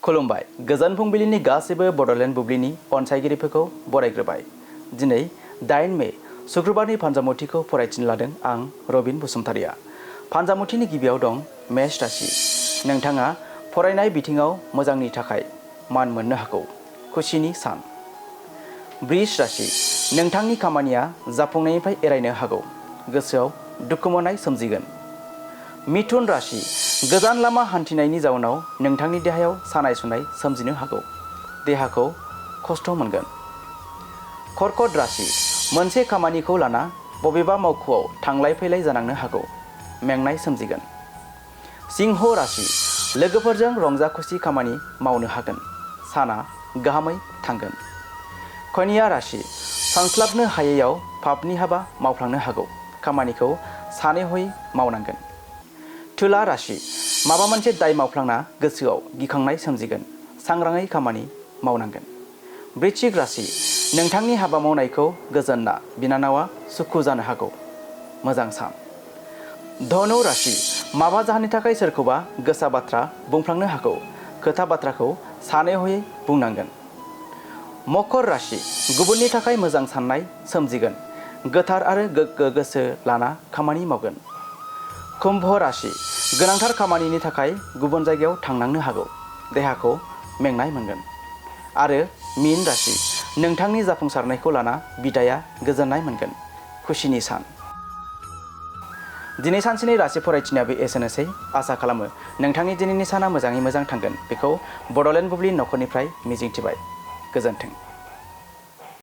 खुलुमबाय गोजोन फुंबिलिनि गासैबो बड'लेण्ड बुब्लिनि अनसायगिरिफोरखौ बरायग्रोबाय। दिनै 8 मे शुक्रबारनि फानजामुथिखौ फरायथिनो लादों आं रबिन बसुमतारिया। फानजामुथिनि गिबियाव दं मेष राशि। नोंथाङा फरायनाय बिथिङाव मोजांनि थाखाय मान मोननो हागौ। खुसिनि सान। बृष राशि। नोंथांनि खामानिया जाफुंनायनिफ्राय एरायनो हागौ। गोसोआव दुखु मोननाय सोमजिगोन। मिथुन राशि। गोजान लामा हान्थिनायनि जाउनाव नोंथांनि देहायाव सानाय सुनाय सोमजिनो हागौ। देहाखौ खस्थ' मोनगोन। कर्कट राशि। मोनसे खामानिखौ लाना बबेबा मावख'आव थांलाय फैलाय जानांनो हागौ। मेंनाय सोमजिगोन। सिंह राशि। लोगोफोरजों रंजा खुसि खामानि मावनो हागोन। साना गाहामै थांगोन। कन्या राशि। सानस्लाबनो हायैयाव पापनि हाबा मावफ्लांनो हागौ। खामानिखौ सानै हयै मावनांगोन। तुला राशि। माबा मोनसे दाय मावफ्लांना गोसोआव गिखांनाय सोमजिगोन। सांग्राङै खामानि मावनांगोन। वृश्चिक राशि। नोंथांनि हाबा मावनायखौ गोजोनना बिनानावा सुखु जानो हागौ। मोजां सान। धनु राशि। माबा जाहोननि थाखाय सोरखौबा गोसा बाथ्रा बुंफ्लांनो हागौ। खोथा बाथ्राखौ सानै हयै बुंनांगोन। मकर राशि। गुबुननि थाखाय मोजां साननाय सोमजिगोन। गोथार आरो गोग्गो गोसो लाना खामानि मावगोन। कुम्भ राशि। गोनांथार खामानिनि थाखाय गुबुन जायगायाव थांनांनो हागौ। देहाखौ मेंनाय मोनगोन। आरो मीन राशि। नोंथांनि जाफुंसारनायखौ लाना बिदाया गोजोननाय मोनगोन। खुसिनि सान। दिनै सानसेनि राशि फरायथिनायाबो एसेनोसै। आसा खालामो नोंथांनि दिनैनि साना मोजाङै मोजां थांगोन। बेखौ बड'लेण्ड बुब्लि नखरनिफ्राय मिजिंथिबाय। गोजोन्थों।